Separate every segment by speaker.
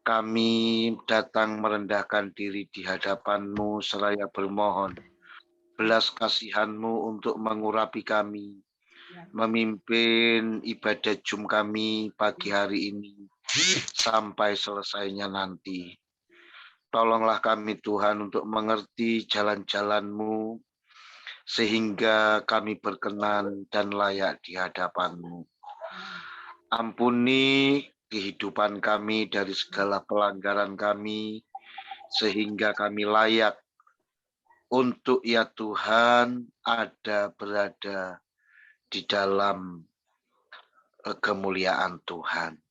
Speaker 1: Kami datang merendahkan diri di hadapan-Mu seraya bermohon belas kasihan-Mu untuk mengurapi kami, memimpin ibadah Jum kami pagi hari ini sampai selesainya nanti. Tolonglah kami Tuhan untuk mengerti jalan-jalan-Mu sehingga kami berkenan dan layak di hadapan-Mu. Ampuni kehidupan kami dari segala pelanggaran kami, sehingga kami layak untuk ya Tuhan berada di dalam kemuliaan Tuhan.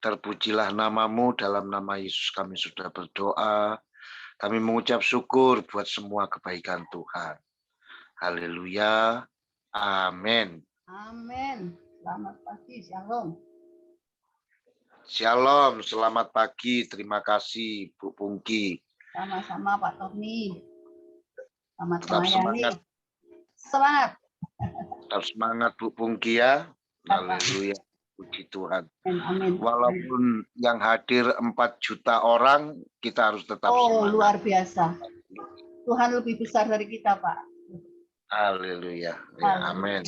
Speaker 1: Terpujilah nama-Mu, dalam nama Yesus kami sudah berdoa. Kami mengucap syukur buat semua kebaikan Tuhan. Haleluya. Amin.
Speaker 2: Amin. Selamat pagi, Shalom.
Speaker 1: Shalom, selamat pagi. Terima kasih Bu Pungki.
Speaker 2: Sama-sama Pak Tommy. Selamat
Speaker 1: Tetap semangat.
Speaker 2: Semangat.
Speaker 1: Tetap semangat Bu Pungki ya. Haleluya. Puji Tuhan.
Speaker 2: Amin.
Speaker 1: Walaupun yang hadir 4 juta orang, kita harus tetap semangat.
Speaker 2: Luar biasa. Tuhan lebih besar dari kita, Pak.
Speaker 1: Haleluya. Ya, amin.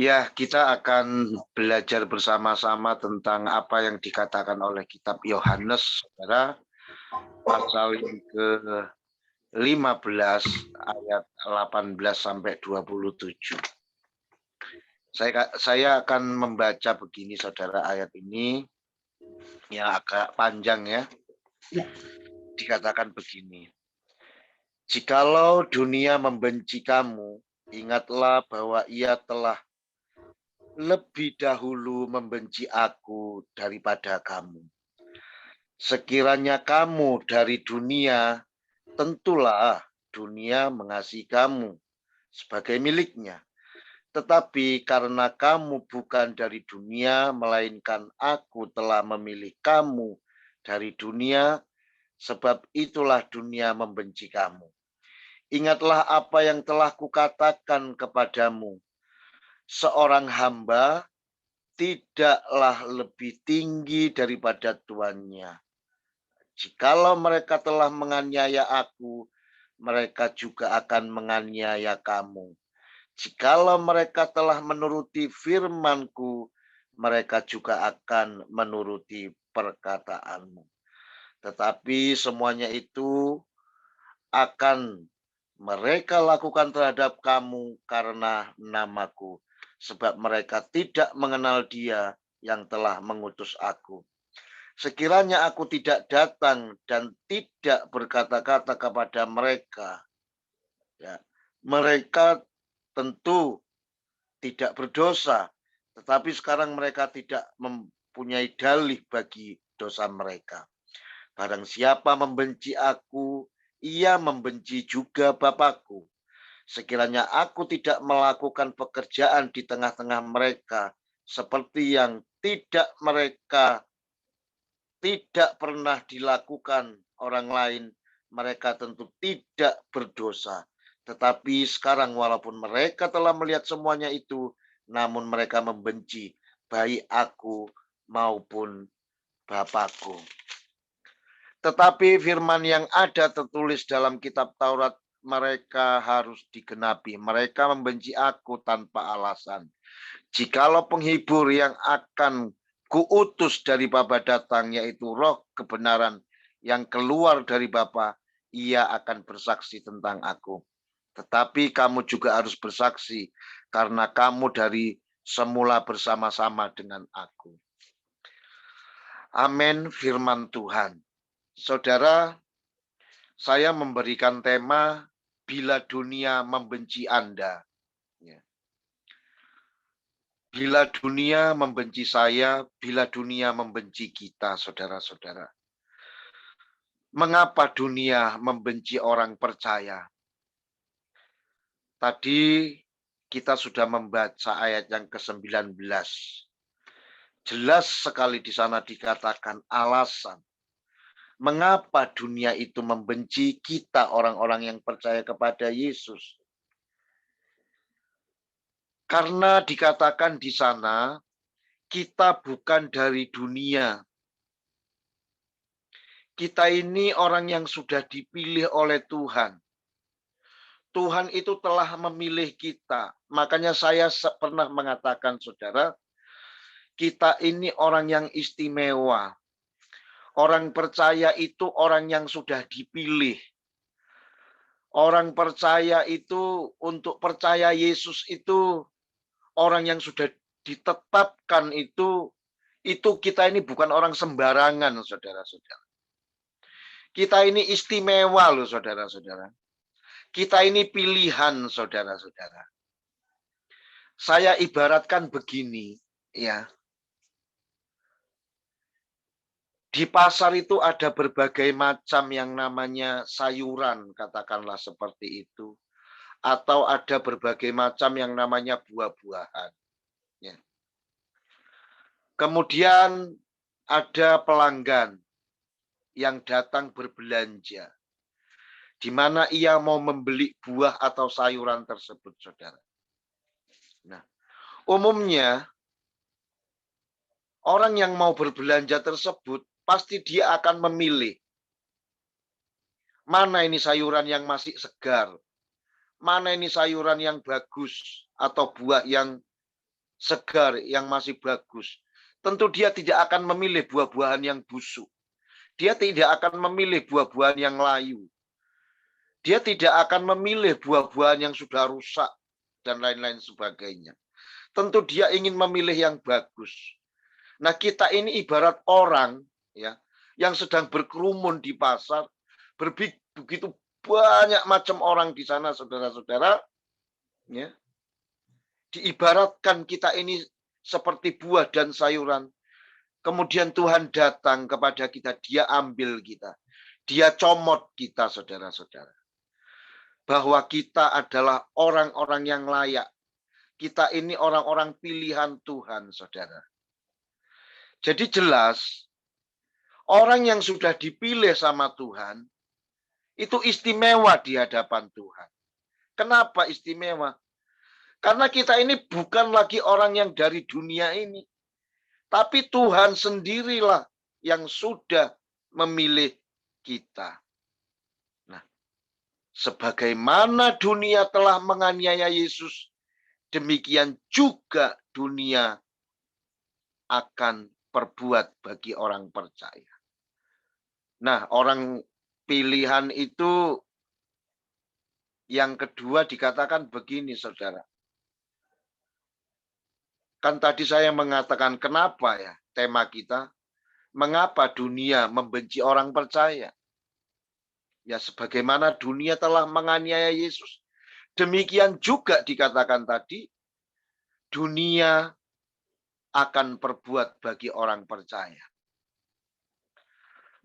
Speaker 1: Ya, kita akan belajar bersama-sama tentang apa yang dikatakan oleh kitab Yohanes, saudara, pasal yang ke-15 ayat 18 sampai 27. Saya akan membaca begini, saudara, ayat ini yang agak panjang ya. Dikatakan begini. Jikalau dunia membenci kamu, ingatlah bahwa ia telah lebih dahulu membenci aku daripada kamu. Sekiranya kamu dari dunia, tentulah dunia mengasihi kamu sebagai miliknya. Tetapi karena kamu bukan dari dunia, melainkan aku telah memilih kamu dari dunia, sebab itulah dunia membenci kamu. Ingatlah apa yang telah kukatakan kepadamu. Seorang hamba tidaklah lebih tinggi daripada tuannya. Jikalau mereka telah menganiaya aku, mereka juga akan menganiaya kamu. Jikalau mereka telah menuruti firman-Ku, mereka juga akan menuruti perkataanmu. Tetapi semuanya itu akan mereka lakukan terhadap kamu karena nama-Ku, sebab mereka tidak mengenal Dia yang telah mengutus aku. Sekiranya aku tidak datang dan tidak berkata-kata kepada mereka, ya, mereka tentu tidak berdosa, tetapi sekarang mereka tidak mempunyai dalih bagi dosa mereka. Barang siapa membenci aku, ia membenci juga Bapakku. Sekiranya aku tidak melakukan pekerjaan di tengah-tengah mereka, seperti yang mereka tidak pernah dilakukan orang lain, mereka tentu tidak berdosa. Tetapi sekarang walaupun mereka telah melihat semuanya itu, namun mereka membenci baik aku maupun Bapakku. Tetapi firman yang ada tertulis dalam kitab Taurat mereka harus digenapi. Mereka membenci aku tanpa alasan. Jikalau penghibur yang akan kuutus dari Bapa datang, yaitu roh kebenaran yang keluar dari Bapa, ia akan bersaksi tentang aku. Tetapi kamu juga harus bersaksi, karena kamu dari semula bersama-sama dengan aku. Amin, firman Tuhan. Saudara, saya memberikan tema, bila dunia membenci Anda. Bila dunia membenci saya, bila dunia membenci kita, saudara-saudara. Mengapa dunia membenci orang percaya? Tadi kita sudah membaca ayat yang ke-19. Jelas sekali di sana dikatakan alasan. Mengapa dunia itu membenci kita orang-orang yang percaya kepada Yesus? Karena dikatakan di sana, kita bukan dari dunia. Kita ini orang yang sudah dipilih oleh Tuhan. Tuhan itu telah memilih kita. Makanya saya pernah mengatakan, saudara, kita ini orang yang istimewa. Orang percaya itu orang yang sudah dipilih. Orang percaya itu, untuk percaya Yesus itu, orang yang sudah ditetapkan itu kita ini bukan orang sembarangan, saudara-saudara. Kita ini istimewa loh, saudara-saudara. Kita ini pilihan, saudara-saudara. Saya ibaratkan begini, ya. Di pasar itu ada berbagai macam yang namanya sayuran, katakanlah seperti itu. Atau ada berbagai macam yang namanya buah-buahan. Ya. Kemudian ada pelanggan yang datang berbelanja, di mana ia mau membeli buah atau sayuran tersebut, saudara. Nah, umumnya orang yang mau berbelanja tersebut pasti dia akan memilih mana ini sayuran yang masih segar, mana ini sayuran yang bagus atau buah yang segar yang masih bagus. Tentu dia tidak akan memilih buah-buahan yang busuk. Dia tidak akan memilih buah-buahan yang layu. Dia tidak akan memilih buah-buahan yang sudah rusak dan lain-lain sebagainya. Tentu dia ingin memilih yang bagus. Nah, kita ini ibarat orang ya yang sedang berkerumun di pasar, begitu banyak macam orang di sana, saudara-saudara. Ya. Diibaratkan kita ini seperti buah dan sayuran. Kemudian Tuhan datang kepada kita, dia ambil kita. Dia comot kita, saudara-saudara. Bahwa kita adalah orang-orang yang layak. Kita ini orang-orang pilihan Tuhan, saudara. Jadi jelas, orang yang sudah dipilih sama Tuhan, itu istimewa di hadapan Tuhan. Kenapa istimewa? Karena kita ini bukan lagi orang yang dari dunia ini. Tapi Tuhan sendirilah yang sudah memilih kita. Nah, sebagaimana dunia telah menganiaya Yesus, demikian juga dunia akan perbuat bagi orang percaya. Nah, orang pilihan itu yang kedua dikatakan begini, saudara. Kan tadi saya mengatakan kenapa ya tema kita, mengapa dunia membenci orang percaya? Ya sebagaimana dunia telah menganiaya Yesus, demikian juga dikatakan tadi, dunia akan perbuat bagi orang percaya.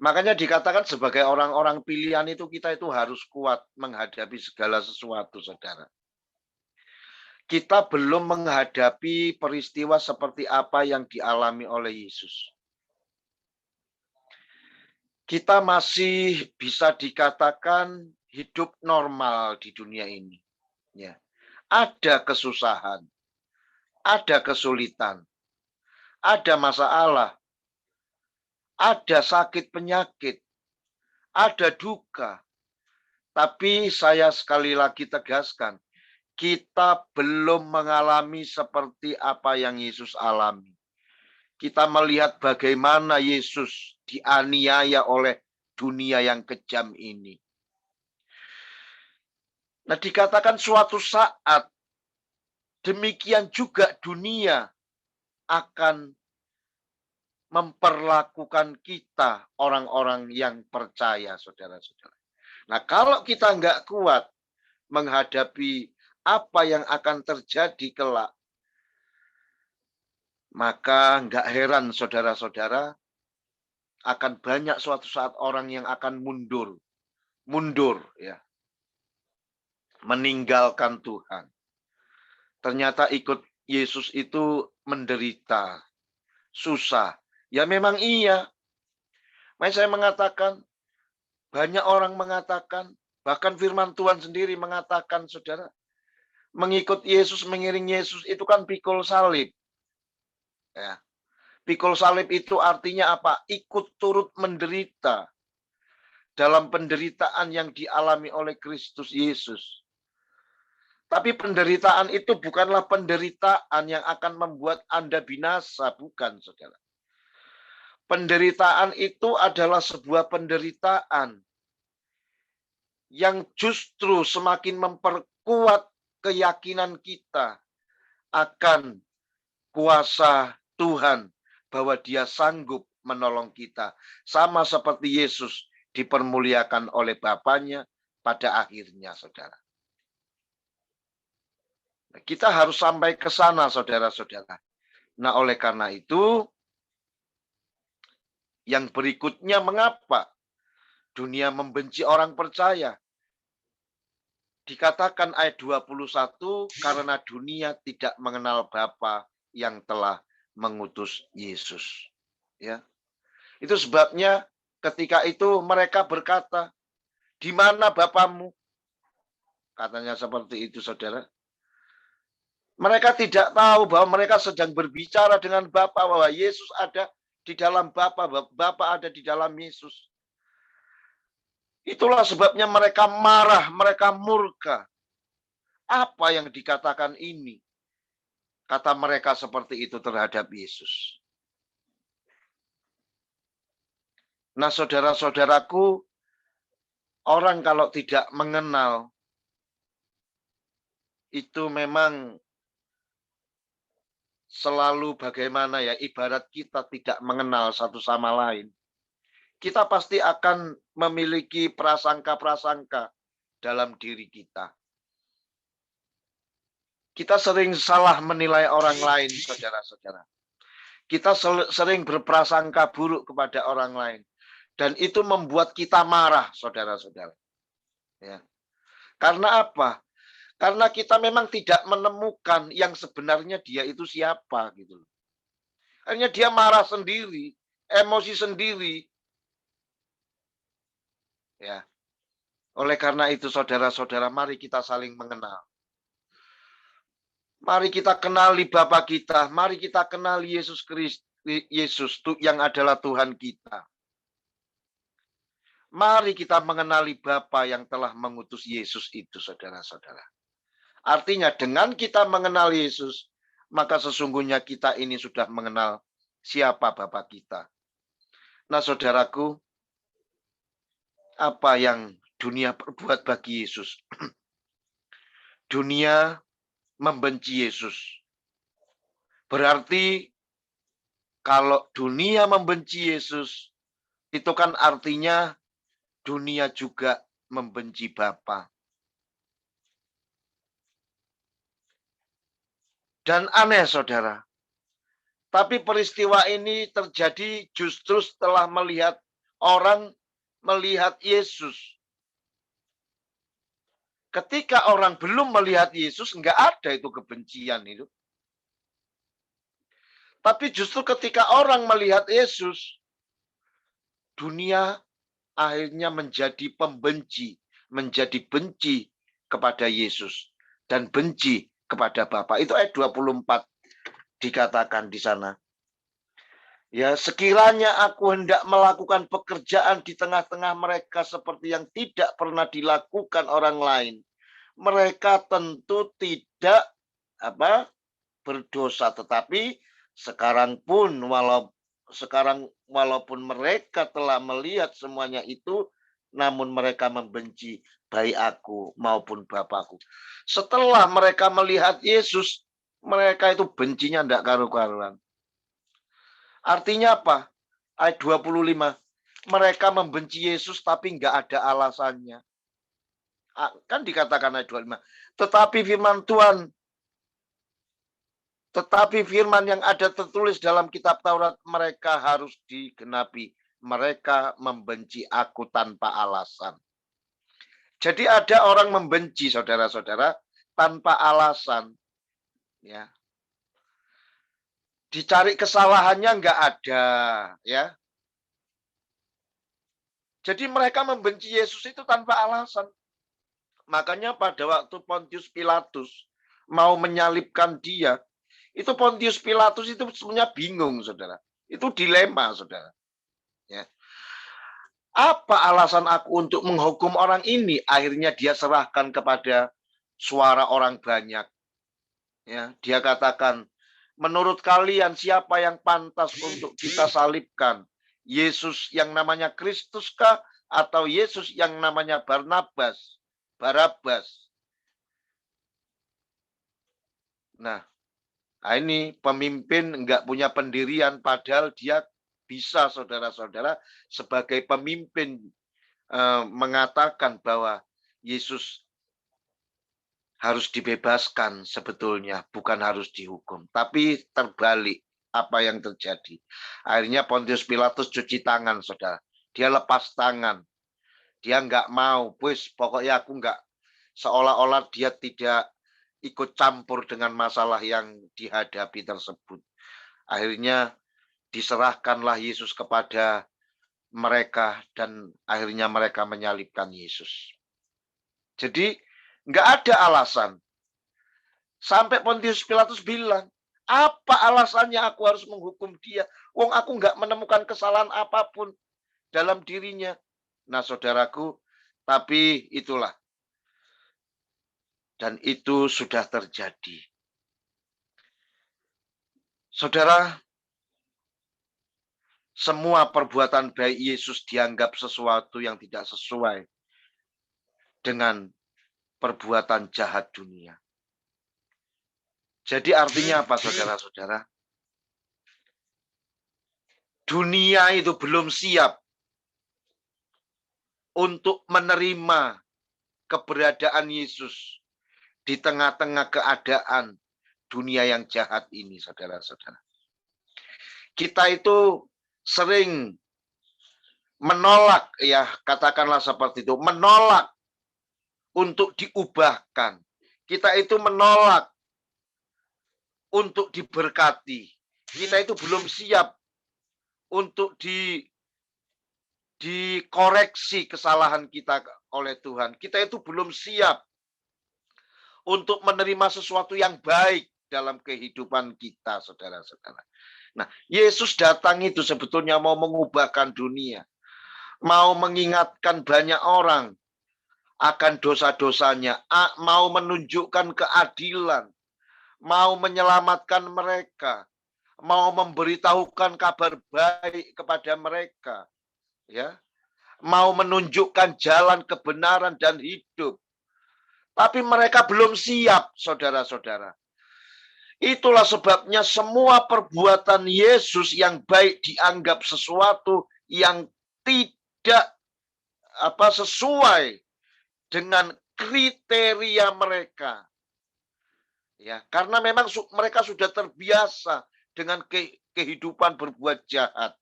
Speaker 1: Makanya dikatakan sebagai orang-orang pilihan itu kita itu harus kuat menghadapi segala sesuatu, saudara. Kita belum menghadapi peristiwa seperti apa yang dialami oleh Yesus. Kita masih bisa dikatakan hidup normal di dunia ini. Ya. Ada kesusahan, ada kesulitan, ada masalah, ada sakit penyakit, ada duka. Tapi saya sekali lagi tegaskan, kita belum mengalami seperti apa yang Yesus alami. Kita melihat bagaimana Yesus dianiaya oleh dunia yang kejam ini. Nah, dikatakan suatu saat, demikian juga dunia akan memperlakukan kita, orang-orang yang percaya, saudara-saudara. Nah, kalau kita nggak kuat menghadapi apa yang akan terjadi kelak, maka nggak heran saudara-saudara akan banyak suatu saat orang yang akan mundur ya, meninggalkan Tuhan. Ternyata ikut Yesus itu menderita, susah. Ya memang iya. Makanya saya mengatakan, banyak orang mengatakan, bahkan firman Tuhan sendiri mengatakan, saudara, mengikut Yesus, mengiring Yesus itu kan pikul salib. Ya. Pikul salib itu artinya apa? Ikut turut menderita dalam penderitaan yang dialami oleh Kristus Yesus. Tapi penderitaan itu bukanlah penderitaan yang akan membuat Anda binasa, bukan, saudara. Penderitaan itu adalah sebuah penderitaan yang justru semakin memperkuat keyakinan kita akan kuasa Tuhan, bahwa Dia sanggup menolong kita. Sama seperti Yesus dipermuliakan oleh Bapaknya pada akhirnya, saudara. Kita harus sampai ke sana, saudara-saudara. Nah, oleh karena itu, yang berikutnya, mengapa dunia membenci orang percaya? Dikatakan ayat 21, karena dunia tidak mengenal Bapa yang telah mengutus Yesus. Ya. Itu sebabnya ketika itu mereka berkata, di mana Bapamu? Katanya seperti itu, saudara. Mereka tidak tahu bahwa mereka sedang berbicara dengan Bapa, bahwa Yesus ada di dalam Bapa, Bapa ada di dalam Yesus. Itulah sebabnya mereka marah, mereka murka. Apa yang dikatakan ini? Kata mereka seperti itu terhadap Yesus. Nah, saudara-saudaraku, orang kalau tidak mengenal, itu memang selalu bagaimana ya, ibarat kita tidak mengenal satu sama lain. Kita pasti akan memiliki prasangka-prasangka dalam diri kita. Kita sering salah menilai orang lain, saudara-saudara. Kita sering berprasangka buruk kepada orang lain. Dan itu membuat kita marah, saudara-saudara. Ya. Karena apa? Karena kita memang tidak menemukan yang sebenarnya dia itu siapa, gitu. Akhirnya dia marah sendiri, emosi sendiri. Ya. Oleh karena itu, saudara-saudara, mari kita saling mengenal. Mari kita kenali Bapa kita, mari kita kenali Yesus Kristus, Yesus yang adalah Tuhan kita. Mari kita mengenali Bapa yang telah mengutus Yesus itu, saudara-saudara. Artinya dengan kita mengenal Yesus, maka sesungguhnya kita ini sudah mengenal siapa Bapa kita. Nah, saudaraku, apa yang dunia perbuat bagi Yesus? Dunia membenci Yesus. Berarti kalau dunia membenci Yesus, itu kan artinya dunia juga membenci Bapa. Dan aneh, saudara. Tapi peristiwa ini terjadi justru setelah orang melihat Yesus. Ketika orang belum melihat Yesus, enggak ada itu kebencian itu. Tapi justru ketika orang melihat Yesus, dunia akhirnya menjadi pembenci, menjadi benci kepada Yesus dan benci kepada Bapa. Itu ayat 24 dikatakan di sana. Ya, sekiranya aku hendak melakukan pekerjaan di tengah-tengah mereka seperti yang tidak pernah dilakukan orang lain, mereka tentu tidak berdosa. Tetapi sekarang walaupun mereka telah melihat semuanya itu, namun mereka membenci baik aku maupun Bapakku. Setelah mereka melihat Yesus, mereka itu bencinya tidak karu-karuan. Artinya apa? Ayat 25. Mereka membenci Yesus tapi nggak ada alasannya. Kan dikatakan ayat 25. Tetapi firman yang ada tertulis dalam kitab Taurat mereka harus digenapi. Mereka membenci aku tanpa alasan. Jadi ada orang membenci, saudara-saudara, tanpa alasan. Ya. Dicari kesalahannya nggak ada, ya. Jadi mereka membenci Yesus itu tanpa alasan. Makanya pada waktu Pontius Pilatus mau menyalibkan dia, itu Pontius Pilatus itu sebenarnya bingung, saudara. Itu dilema, saudara. Ya. Apa alasan aku untuk menghukum orang ini? Akhirnya dia serahkan kepada suara orang banyak. Ya, dia katakan, menurut kalian siapa yang pantas untuk kita salibkan? Yesus yang namanya Kristus kah? Atau Yesus yang namanya Barnabas? Barabas? Nah, ini pemimpin enggak punya pendirian, padahal dia bisa, saudara-saudara, sebagai pemimpin mengatakan bahwa Yesus harus dibebaskan sebetulnya, bukan harus dihukum. Tapi terbalik apa yang terjadi. Akhirnya Pontius Pilatus cuci tangan, saudara. Dia lepas tangan. Dia enggak mau, pokoknya aku enggak. Seolah-olah dia tidak ikut campur dengan masalah yang dihadapi tersebut. Akhirnya diserahkanlah Yesus kepada mereka dan akhirnya mereka menyalibkan Yesus. Jadi nggak ada alasan. Sampai Pontius Pilatus bilang, apa alasannya aku harus menghukum dia? Wong aku nggak menemukan kesalahan apapun dalam dirinya. Nah, saudaraku, tapi itulah. Dan itu sudah terjadi. Saudara, semua perbuatan baik Yesus dianggap sesuatu yang tidak sesuai dengan perbuatan jahat dunia. Jadi artinya apa, saudara-saudara? Dunia itu belum siap untuk menerima keberadaan Yesus di tengah-tengah keadaan dunia yang jahat ini, saudara-saudara. Kita itu sering menolak, ya katakanlah seperti itu, menolak untuk diubahkan. Kita itu menolak untuk diberkati. Kita itu belum siap untuk dikoreksi kesalahan kita oleh Tuhan. Kita itu belum siap untuk menerima sesuatu yang baik dalam kehidupan kita, saudara-saudara. Nah, Yesus datang itu sebetulnya mau mengubahkan dunia. Mau mengingatkan banyak orang akan dosa-dosanya. Mau menunjukkan keadilan. Mau menyelamatkan mereka. Mau memberitahukan kabar baik kepada mereka. Ya, mau menunjukkan jalan kebenaran dan hidup. Tapi mereka belum siap, saudara-saudara. Itulah sebabnya semua perbuatan Yesus yang baik dianggap sesuatu yang tidak sesuai dengan kriteria mereka. Ya, karena memang mereka sudah terbiasa dengan kehidupan berbuat jahat.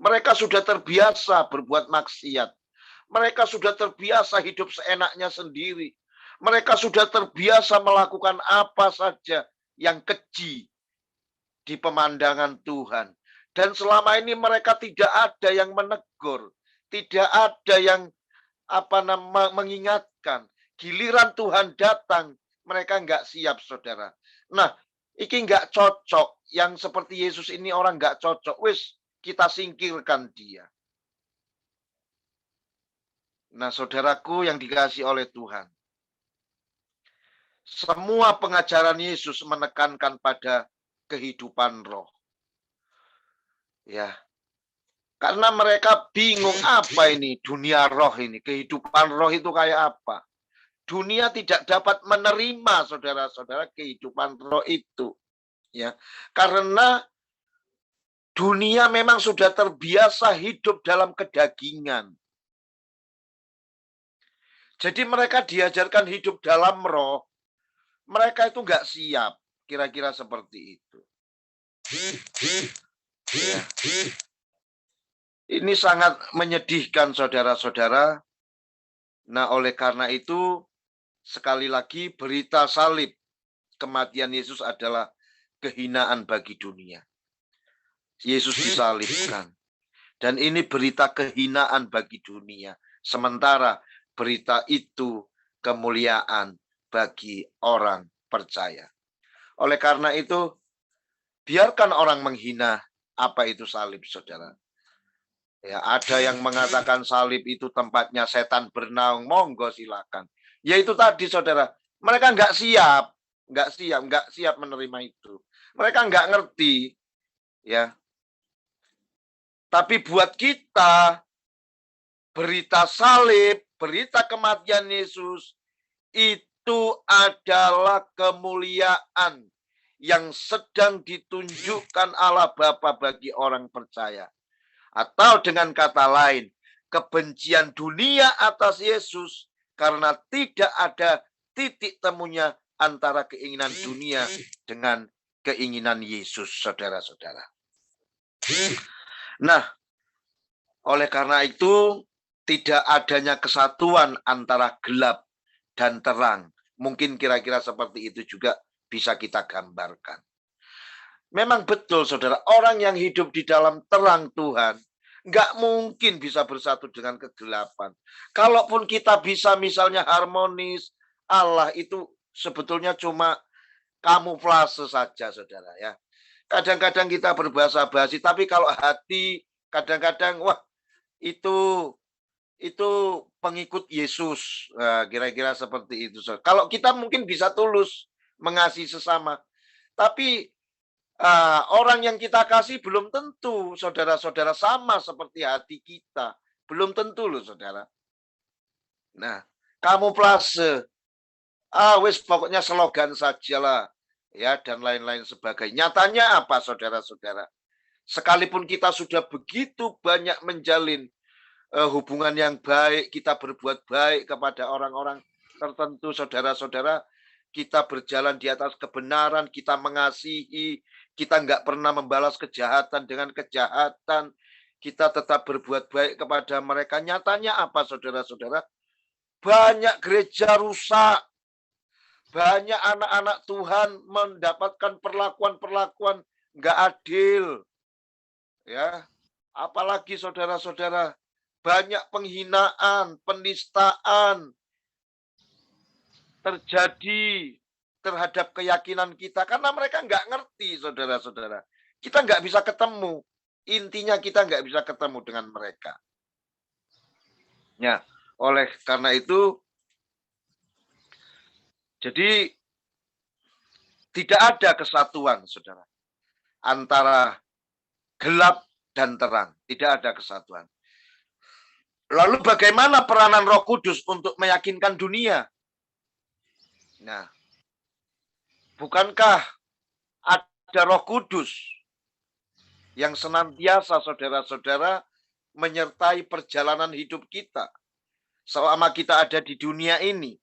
Speaker 1: Mereka sudah terbiasa berbuat maksiat. Mereka sudah terbiasa hidup seenaknya sendiri. Mereka sudah terbiasa melakukan apa saja yang keji di pemandangan Tuhan. Dan selama ini mereka tidak ada yang menegur. Tidak ada yang mengingatkan. Giliran Tuhan datang, mereka nggak siap, saudara. Nah, ini nggak cocok. Yang seperti Yesus ini orang nggak cocok. Wis, kita singkirkan dia. Nah, saudaraku yang dikasihi oleh Tuhan. Semua pengajaran Yesus menekankan pada kehidupan roh. Ya. Karena mereka bingung apa ini dunia roh ini. Kehidupan roh itu kayak apa? Dunia tidak dapat menerima, saudara-saudara, kehidupan roh itu. Ya. Karena dunia memang sudah terbiasa hidup dalam kedagingan. Jadi mereka diajarkan hidup dalam roh. Mereka itu nggak siap. Kira-kira seperti itu. Ya. Ini sangat menyedihkan, saudara-saudara. Nah, oleh karena itu, sekali lagi berita salib kematian Yesus adalah kehinaan bagi dunia. Yesus disalibkan. Dan ini berita kehinaan bagi dunia. Sementara berita itu kemuliaan bagi orang percaya. Oleh karena itu, biarkan orang menghina apa itu salib, saudara. Ya, ada yang mengatakan salib itu tempatnya setan bernaung, monggo silakan. Ya itu tadi, saudara. Mereka nggak siap menerima itu. Mereka nggak ngerti, ya. Tapi buat kita, berita salib, berita kematian Yesus, itu adalah kemuliaan yang sedang ditunjukkan Allah Bapa bagi orang percaya. Atau dengan kata lain, kebencian dunia atas Yesus karena tidak ada titik temunya antara keinginan dunia dengan keinginan Yesus, saudara-saudara. Nah, oleh karena itu, tidak adanya kesatuan antara gelap dan terang. Mungkin kira-kira seperti itu juga bisa kita gambarkan. Memang betul, saudara, orang yang hidup di dalam terang Tuhan nggak mungkin bisa bersatu dengan kegelapan. Kalaupun kita bisa misalnya harmonis, Allah itu sebetulnya cuma kamuflase saja, saudara, ya. Kadang-kadang kita berbahasa basi, tapi kalau hati kadang-kadang wah itu pengikut Yesus. Nah, kira-kira seperti itu. Kalau kita mungkin bisa tulus mengasihi sesama, tapi orang yang kita kasih belum tentu, saudara-saudara, sama seperti hati kita. Belum tentu loh, saudara. Nah, kamuflase. Wis pokoknya slogan sajalah. Ya, dan lain-lain sebagainya. Nyatanya apa, saudara-saudara? Sekalipun kita sudah begitu banyak menjalin hubungan yang baik, kita berbuat baik kepada orang-orang tertentu, saudara-saudara, kita berjalan di atas kebenaran, kita mengasihi, kita nggak pernah membalas kejahatan dengan kejahatan, kita tetap berbuat baik kepada mereka. Nyatanya apa, saudara-saudara? Banyak gereja rusak, banyak anak-anak Tuhan mendapatkan perlakuan-perlakuan nggak adil. Ya, apalagi saudara-saudara, banyak penghinaan, penistaan terjadi terhadap keyakinan kita karena mereka nggak ngerti, saudara-saudara. Kita nggak bisa ketemu. Intinya kita nggak bisa ketemu dengan mereka. Ya, oleh karena itu, jadi tidak ada kesatuan, saudara, antara gelap dan terang. Tidak ada kesatuan. Lalu bagaimana peranan Roh Kudus untuk meyakinkan dunia? Nah, bukankah ada Roh Kudus yang senantiasa, saudara-saudara, menyertai perjalanan hidup kita selama kita ada di dunia ini?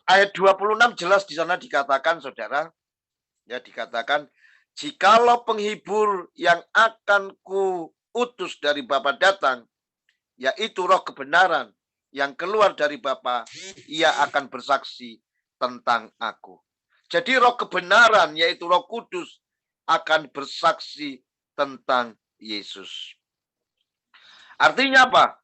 Speaker 1: Ayat 26 jelas di sana dikatakan, saudara, ya, dikatakan, jikalau penghibur yang akan ku utus dari Bapa datang, yaitu Roh kebenaran yang keluar dari Bapa, ia akan bersaksi tentang aku. Jadi Roh kebenaran, yaitu Roh Kudus, akan bersaksi tentang Yesus. Artinya apa?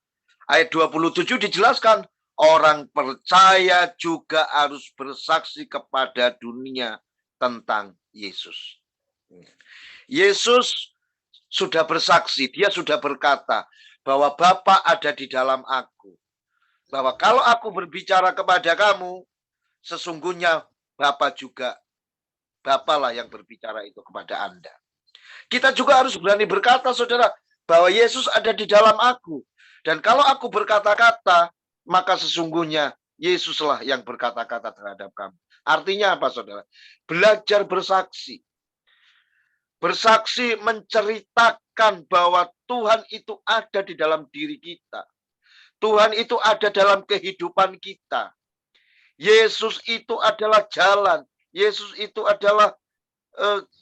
Speaker 1: Ayat 27 dijelaskan, orang percaya juga harus bersaksi kepada dunia tentang Yesus. Yesus sudah bersaksi, dia sudah berkata bahwa Bapa ada di dalam aku. Bahwa kalau aku berbicara kepada kamu, sesungguhnya Bapa juga, Bapa lah yang berbicara itu kepada Anda. Kita juga harus berani berkata, saudara, bahwa Yesus ada di dalam aku. Dan kalau aku berkata-kata, maka sesungguhnya Yesuslah yang berkata-kata terhadap kamu. Artinya apa, saudara? Belajar bersaksi. Bersaksi menceritakan bahwa Tuhan itu ada di dalam diri kita. Tuhan itu ada dalam kehidupan kita. Yesus itu adalah jalan. Yesus itu adalah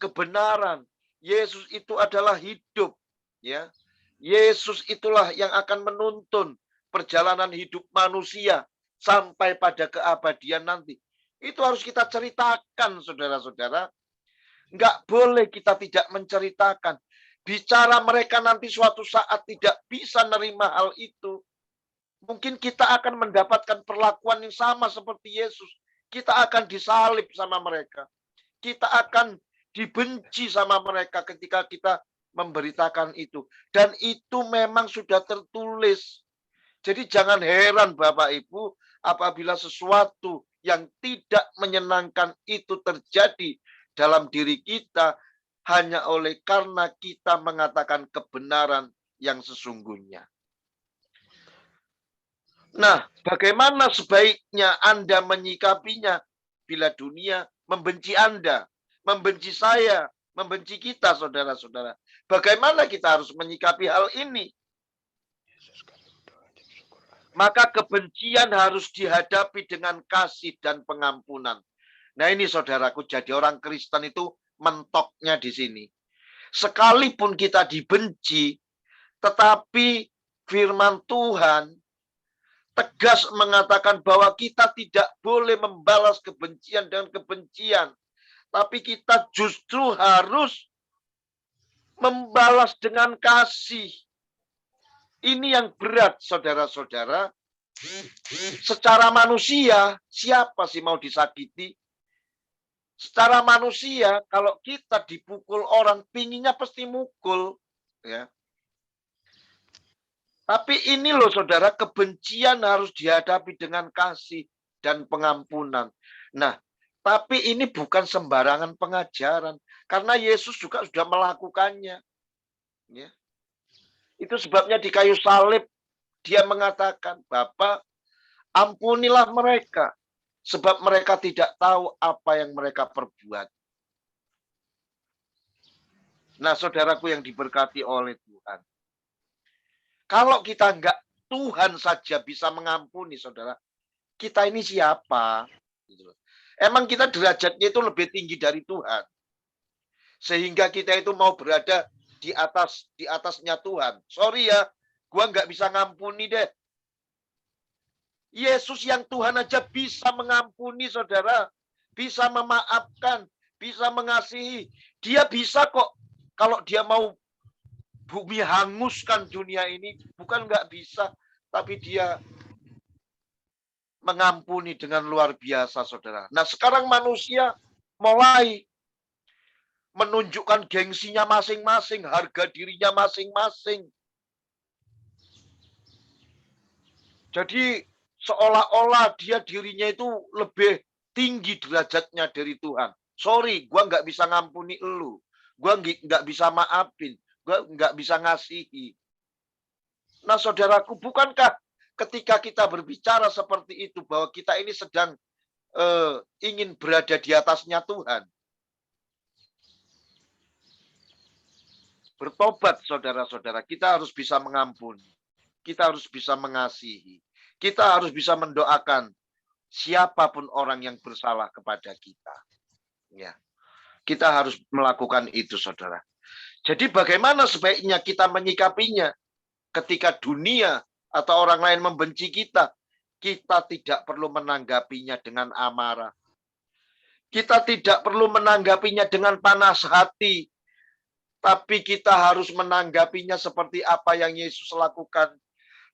Speaker 1: kebenaran. Yesus itu adalah hidup. Ya, Yesus itulah yang akan menuntun perjalanan hidup manusia sampai pada keabadian nanti. Itu harus kita ceritakan, saudara-saudara. Nggak boleh kita tidak menceritakan. Bicara mereka nanti suatu saat tidak bisa nerima hal itu. Mungkin kita akan mendapatkan perlakuan yang sama seperti Yesus. Kita akan disalib sama mereka. Kita akan dibenci sama mereka ketika kita memberitakan itu. Dan itu memang sudah tertulis. Jadi jangan heran Bapak Ibu apabila sesuatu yang tidak menyenangkan itu terjadi dalam diri kita hanya oleh karena kita mengatakan kebenaran yang sesungguhnya. Nah, bagaimana sebaiknya Anda menyikapinya bila dunia membenci Anda, membenci saya, membenci kita, saudara-saudara? Bagaimana kita harus menyikapi hal ini? Maka kebencian harus dihadapi dengan kasih dan pengampunan. Nah ini saudaraku, jadi orang Kristen itu mentoknya di sini. Sekalipun kita dibenci, tetapi firman Tuhan tegas mengatakan bahwa kita tidak boleh membalas kebencian dengan kebencian. Tapi kita justru harus membalas dengan kasih. Ini yang berat, saudara-saudara. Secara manusia, siapa sih mau disakiti? Secara manusia, kalau kita dipukul orang, pinginnya pasti mukul. Ya. Tapi ini loh saudara, kebencian harus dihadapi dengan kasih dan pengampunan. Nah, tapi ini bukan sembarangan pengajaran. Karena Yesus juga sudah melakukannya. Ya. Itu sebabnya di kayu salib, dia mengatakan, Bapa, ampunilah mereka. Sebab mereka tidak tahu apa yang mereka perbuat. Nah, saudaraku yang diberkati oleh Tuhan. Kalau kita enggak, Tuhan saja bisa mengampuni, saudara. Kita ini siapa? Emang kita derajatnya itu lebih tinggi dari Tuhan. Sehingga kita itu mau berada di atasnya Tuhan. Sorry ya, gua nggak bisa ngampuni deh. Yesus yang Tuhan aja bisa mengampuni, saudara. Bisa memaafkan, bisa mengasihi. Dia bisa kok. Kalau dia mau bumi hanguskan dunia ini, bukan nggak bisa. Tapi dia mengampuni dengan luar biasa, saudara. Nah, sekarang manusia mulai menunjukkan gengsinya masing-masing, harga dirinya masing-masing. Jadi seolah-olah dia dirinya itu lebih tinggi derajatnya dari Tuhan. Sorry, gua nggak bisa ngampuni elu. Gua nggak bisa maafin. Gua nggak bisa ngasihi. Nah, saudaraku, bukankah ketika kita berbicara seperti itu bahwa kita ini sedang ingin berada di atasnya Tuhan? Bertobat, saudara-saudara. Kita harus bisa mengampuni. Kita harus bisa mengasihi. Kita harus bisa mendoakan siapapun orang yang bersalah kepada kita. Ya. Kita harus melakukan itu, saudara. Jadi bagaimana sebaiknya kita menyikapinya ketika dunia atau orang lain membenci kita? Kita tidak perlu menanggapinya dengan amarah. Kita tidak perlu menanggapinya dengan panas hati. Tapi kita harus menanggapinya seperti apa yang Yesus lakukan.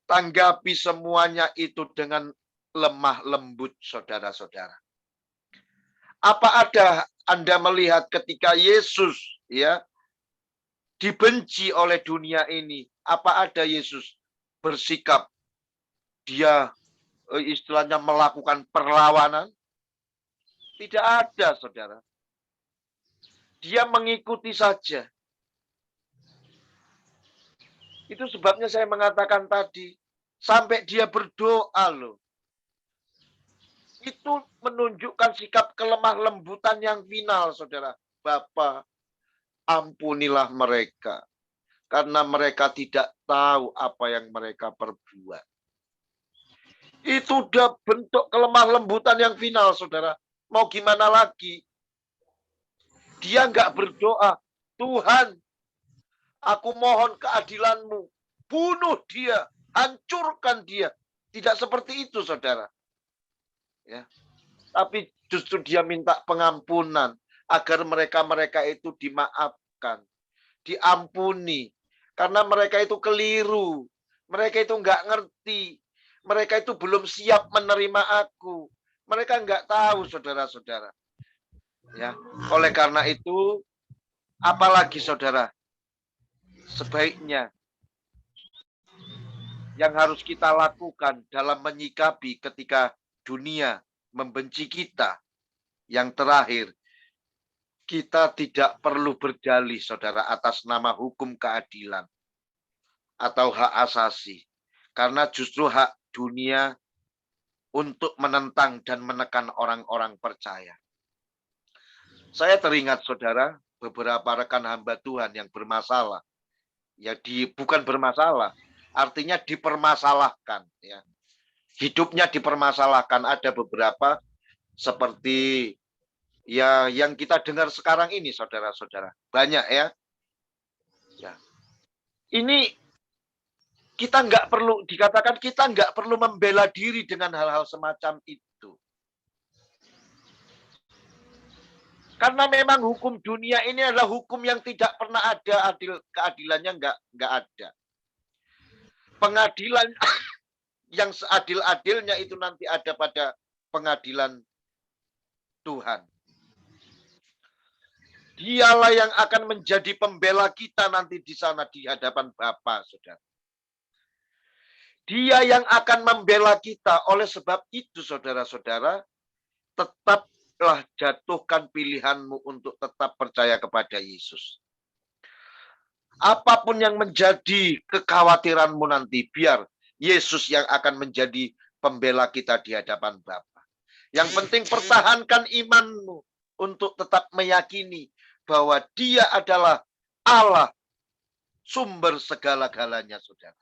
Speaker 1: Tanggapi semuanya itu dengan lemah lembut, saudara-saudara. Apa ada Anda melihat ketika Yesus ya dibenci oleh dunia ini? Apa ada Yesus bersikap dia istilahnya melakukan perlawanan? Tidak ada, saudara. Dia mengikuti saja. Itu sebabnya saya mengatakan tadi, sampai dia berdoa loh. Itu menunjukkan sikap kelemah lembutan yang final, saudara. Bapa, ampunilah mereka. Karena mereka tidak tahu apa yang mereka perbuat. Itu udah bentuk kelemah lembutan yang final, saudara. Mau gimana lagi? Dia nggak berdoa, Tuhan, aku mohon keadilanmu. Bunuh dia, hancurkan dia. Tidak seperti itu, saudara. Ya. Tapi justru dia minta pengampunan agar mereka-mereka itu dimaafkan, diampuni. Karena mereka itu keliru. Mereka itu nggak ngerti. Mereka itu belum siap menerima aku. Mereka nggak tahu, saudara-saudara. Ya, oleh karena itu Apalagi saudara, sebaiknya yang harus kita lakukan dalam menyikapi ketika dunia membenci kita. Yang terakhir, kita tidak perlu berdalih, saudara, atas nama hukum keadilan atau hak asasi. Karena justru hak dunia untuk menentang dan menekan orang-orang percaya. Saya teringat, saudara, beberapa rekan hamba Tuhan yang bermasalah. Ya, bukan bermasalah, artinya dipermasalahkan. Ya. Hidupnya dipermasalahkan. Ada beberapa seperti ya yang kita dengar sekarang ini, saudara-saudara. Banyak ya. Ini kita nggak perlu, dikatakan kita nggak perlu membela diri dengan hal-hal semacam itu. Karena memang hukum dunia ini adalah hukum yang tidak pernah ada, keadilannya nggak ada. Pengadilan yang seadil-adilnya itu nanti ada pada pengadilan Tuhan. Dialah yang akan menjadi pembela kita nanti di sana di hadapan Bapa, saudara. Dia yang akan membela kita. Oleh sebab itu, saudara-saudara, tetaplah jatuhkan pilihanmu untuk tetap percaya kepada Yesus. Apapun yang menjadi kekhawatiranmu nanti, biar Yesus yang akan menjadi pembela kita di hadapan Bapa. Yang penting pertahankan imanmu untuk tetap meyakini bahwa Dia adalah Allah, sumber segala-galanya, saudara.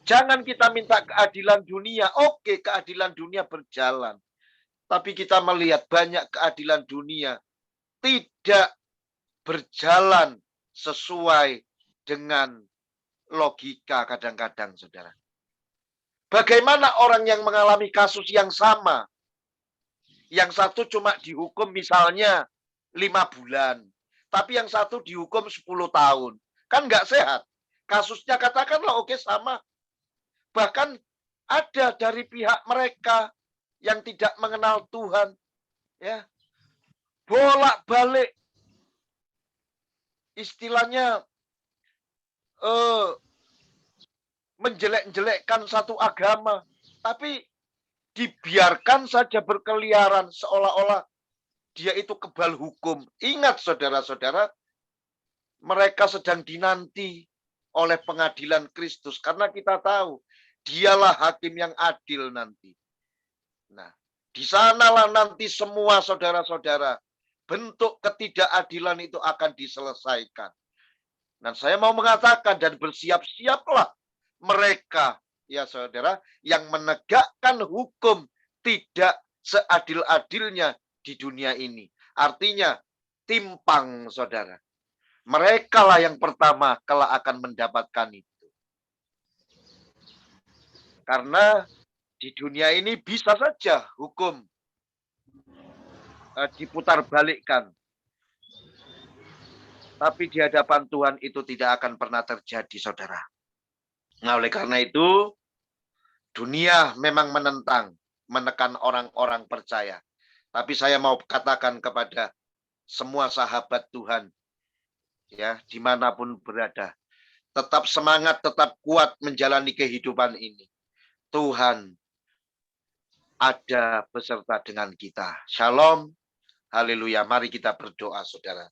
Speaker 1: Jangan kita minta keadilan dunia. Oke, keadilan dunia berjalan. Tapi kita melihat banyak keadilan dunia tidak berjalan sesuai dengan logika kadang-kadang, saudara. Bagaimana orang yang mengalami kasus yang sama? Yang satu cuma dihukum misalnya 5 bulan. Tapi yang satu dihukum 10 tahun. Kan nggak sehat. Kasusnya katakanlah oke sama. Bahkan ada dari pihak mereka yang tidak mengenal Tuhan. Ya, bolak-balik. Istilahnya menjelek-jelekkan satu agama. Tapi dibiarkan saja berkeliaran seolah-olah dia itu kebal hukum. Ingat saudara-saudara, mereka sedang dinanti oleh pengadilan Kristus. Karena kita tahu, dialah hakim yang adil nanti. Nah, di sanalah nanti semua saudara-saudara, bentuk ketidakadilan itu akan diselesaikan. Dan saya mau mengatakan dan bersiap-siaplah mereka, ya saudara, yang menegakkan hukum tidak seadil-adilnya di dunia ini. Artinya timpang, saudara. Mereka lah yang pertama kelak akan mendapatkan itu. Karena di dunia ini bisa saja hukum diputar balikkan. Tapi di hadapan Tuhan itu tidak akan pernah terjadi, saudara. Nah, oleh karena itu, dunia memang menentang, menekan orang-orang percaya. Tapi saya mau katakan kepada semua sahabat Tuhan, ya, dimanapun berada, tetap semangat, tetap kuat menjalani kehidupan ini. Tuhan ada beserta dengan kita. Shalom, haleluya. Mari kita berdoa, saudara.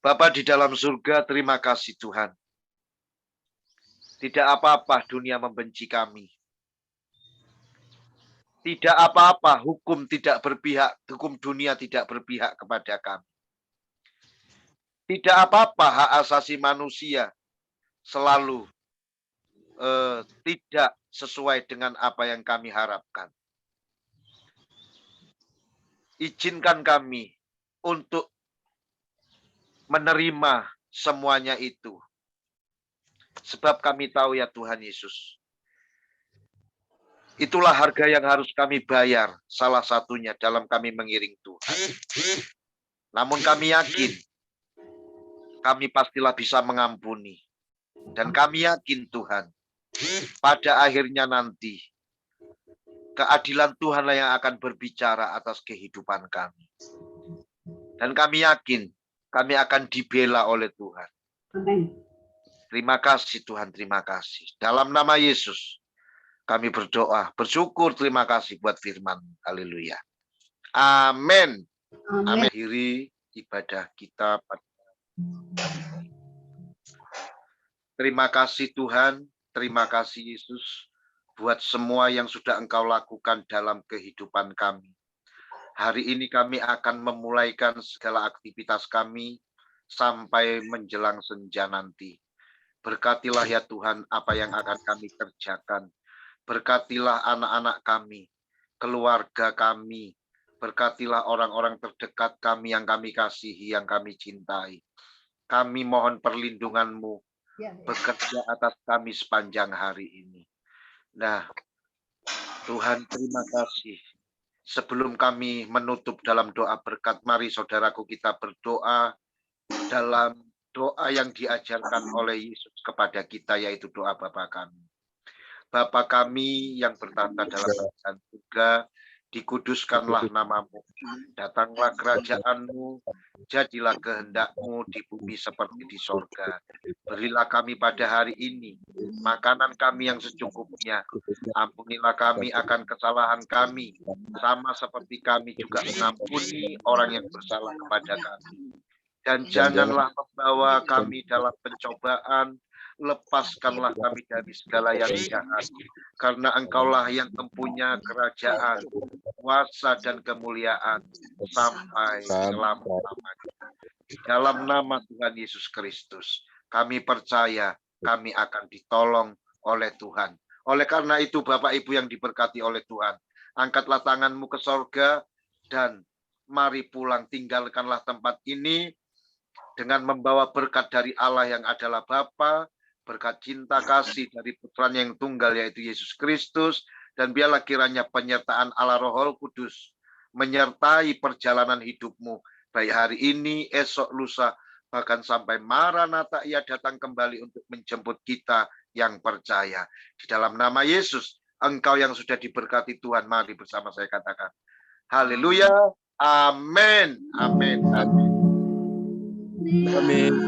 Speaker 1: Bapa di dalam surga, terima kasih Tuhan. Tidak apa-apa dunia membenci kami. Tidak apa-apa hukum tidak berpihak, hukum dunia tidak berpihak kepada kami. Tidak apa-apa hak asasi manusia selalu tidak sesuai dengan apa yang kami harapkan. Izinkan kami untuk menerima semuanya itu. Sebab kami tahu ya Tuhan Yesus, itulah harga yang harus kami bayar, salah satunya dalam kami mengiring Tuhan. Namun kami yakin, kami pastilah bisa mengampuni. Dan kami yakin Tuhan, pada akhirnya nanti, keadilan Tuhanlah yang akan berbicara atas kehidupan kami. Dan kami yakin kami akan dibela oleh Tuhan.
Speaker 2: Amin.
Speaker 1: Terima kasih Tuhan, terima kasih. Dalam nama Yesus kami berdoa, bersyukur, terima kasih buat firman. Haleluya. Amin.
Speaker 2: Amin.
Speaker 1: Akhiri ibadah kita. Terima kasih Tuhan, terima kasih Yesus buat semua yang sudah Engkau lakukan dalam kehidupan kami. Hari ini kami akan memulaikan segala aktivitas kami sampai menjelang senja nanti. Berkatilah ya Tuhan apa yang akan kami kerjakan. Berkatilah anak-anak kami, keluarga kami. Berkatilah orang-orang terdekat kami yang kami kasihi, yang kami cintai. Kami mohon perlindungan-Mu bekerja atas kami sepanjang hari ini. Nah, Tuhan terima kasih. Sebelum kami menutup dalam doa berkat, mari saudaraku kita berdoa dalam doa yang diajarkan oleh Yesus kepada kita, yaitu doa Bapa kami. Bapa kami yang bertata dalam kerajaan surga, dikuduskanlah namamu, datanglah kerajaan-Mu, jadilah kehendak-Mu di bumi seperti di sorga. Berilah kami pada hari ini makanan kami yang secukupnya. Ampunilah kami akan kesalahan kami, sama seperti kami juga mengampuni orang yang bersalah kepada kami. Dan janganlah membawa kami dalam pencobaan, lepaskanlah kami dari segala yang jahat. Karena Engkaulah yang mempunyai kerajaan, kuasa dan kemuliaan sampai selama-lamanya. Dalam nama Tuhan Yesus Kristus, kami percaya kami akan ditolong oleh Tuhan. Oleh karena itu, Bapak Ibu yang diberkati oleh Tuhan, angkatlah tanganmu ke sorga dan mari pulang, tinggalkanlah tempat ini dengan membawa berkat dari Allah yang adalah Bapa, berkat cinta kasih dari Putranya yang tunggal yaitu Yesus Kristus, dan biarlah kiranya penyertaan Allah Roh Kudus menyertai perjalanan hidupmu, baik hari ini, esok, lusa, bahkan sampai Maranatha Ia datang kembali untuk menjemput kita yang percaya. Di dalam nama Yesus, Engkau yang sudah diberkati Tuhan, mari bersama saya katakan, haleluya, amin, amin, amin.
Speaker 3: Amin.